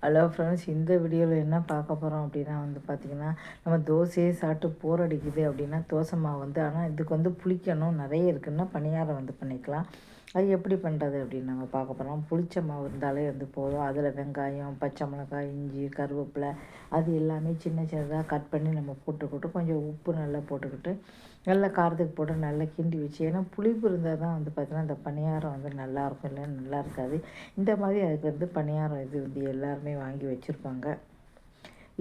Hello friends, இந்த வீடியோவில் என்ன பார்க்க போகிறோம் அப்படின்னா பார்த்திங்கன்னா, நம்ம தோசையே சாப்பிட்டு போர் அடிக்குது அப்படின்னா தோசை மாவு ஆனால் இதுக்கு புளிக்கணும் நிறைய இருக்குன்னா பணியாரம் பண்ணிக்கலாம். அது எப்படி பண்ணுறது அப்படின்னு நம்ம பார்க்க போகிறோம். புளிச்ச மாவு இருந்தாலே போதும். அதில் வெங்காயம், பச்சை மிளகாய், இஞ்சி, கருவேப்பிலை அது எல்லாமே சின்ன சின்னதாக கட் பண்ணி நம்ம போட்டுக்கிட்டு கொஞ்சம் உப்பு நல்லா போட்டுக்கிட்டு நல்லா காரத்துக்கு போட்டு நல்லா கிண்டி வச்சு, ஏன்னா புளிப்பு இருந்தால் தான் பார்த்திங்கன்னா அந்த பணியாரம் நல்லாயிருக்கும், இல்லைன்னா நல்லா இருக்காது. இந்த மாதிரி அதுக்கு பணியாரம் இது எல்லாருமே வாங்கி வச்சுருப்பாங்க.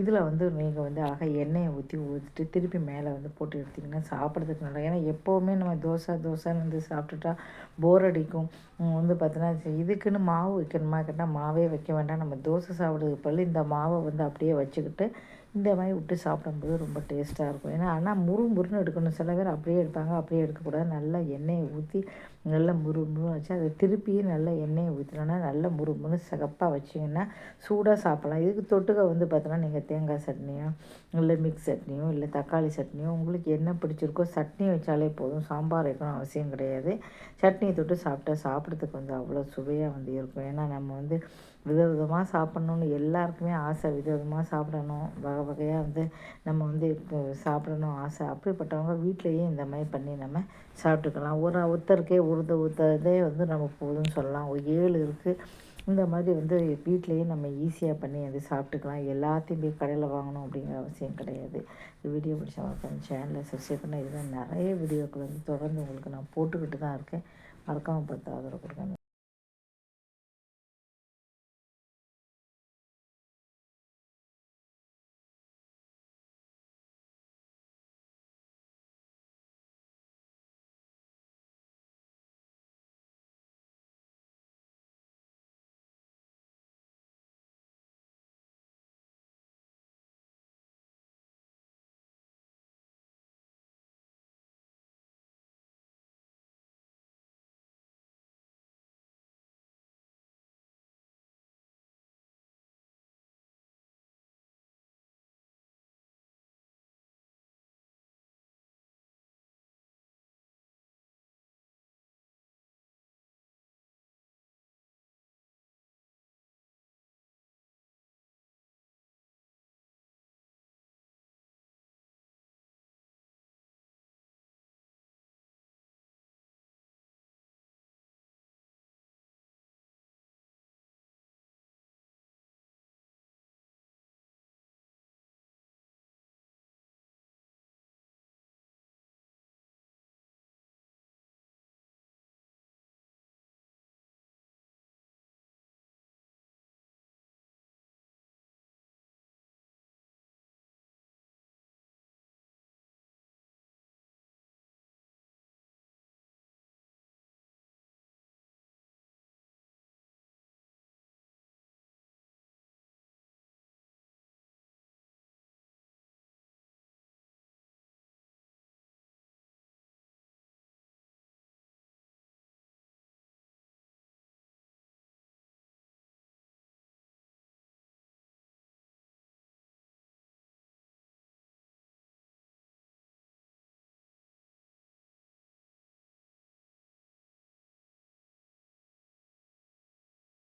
இதில் நீங்கள் அழகாக எண்ணெயை ஊற்றிட்டு திருப்பி மேலே போட்டு எடுத்திங்கன்னா சாப்பிட்றதுக்கு நல்லா. ஏன்னா எப்போவுமே நம்ம தோசைன்னு சாப்பிட்டுட்டா போர் அடிக்கும். பார்த்தீங்கன்னா இதுக்குன்னு மாவு வைக்கணுமா கேட்டால் மாவே வைக்க வேண்டாம். நம்ம தோசை சாப்பிட்றதுக்கு பதில் இந்த மாவை அப்படியே வச்சுக்கிட்டு இந்த மாதிரி விட்டு சாப்பிடும்போது ரொம்ப டேஸ்ட்டாக இருக்கும். ஏன்னா ஆனால் முறுமுறுன்னு எடுக்கணும். சில பேர் அப்படியே எடுப்பாங்க, அப்படியே எடுக்கக்கூடாது. நல்லா எண்ணெயை ஊற்றி நல்லா முறுமுறுன்னு வச்சு அதை திருப்பியும் நல்லா எண்ணெயை ஊற்றினோன்னா நல்லா முறுமுறுன்னு சிகப்பாக வச்சிங்கன்னா சூடாக சாப்பிட்லாம். இதுக்கு தொட்டுக்க பார்த்தோன்னா நீங்கள் தேங்காய் சட்னியோ இல்லை மிக்ஸ் சட்னியோ இல்லை தக்காளி சட்னியோ உங்களுக்கு என்ன பிடிச்சிருக்கோ சட்னி வச்சாலே போதும். சாம்பார் வைக்கணும் அவசியம் கிடையாது. சட்னியை தொட்டு சாப்பிட்டா சாப்பிட்றதுக்கு அவ்வளோ சுவையாக இருக்கும். ஏன்னா நம்ம விதவிதமாக சாப்பிட்ணுன்னு எல்லாருக்குமே ஆசை. விதவிதமாக சாப்பிடணும், வகை வகையாக நம்ம இப்போ சாப்பிடணும் ஆசை. அப்படிப்பட்டவங்க வீட்டிலையே இந்த மாதிரி பண்ணி நம்ம சாப்பிட்டுக்கலாம். ஒருத்தருக்கே ஒருத்தரதே நம்ம போதும்னு சொல்லலாம். ஒரு 7 இருக்குது. இந்த மாதிரி வீட்டிலையே நம்ம ஈஸியாக பண்ணி சாப்பிட்டுக்கலாம். எல்லாத்தையும் போய் கடையில் வாங்கணும் அப்படிங்கிற அவசியம் கிடையாது. வீடியோ பிடிச்சவங்க சேனலை சப்ஸ்கிரைப் பண்ணால் இதுதான் நிறைய வீடியோக்கள் தொடர்ந்து உங்களுக்கு நான் போட்டுக்கிட்டு தான் இருக்கேன். மறக்காமல் பார்த்து ஆதரவு கொடுங்க.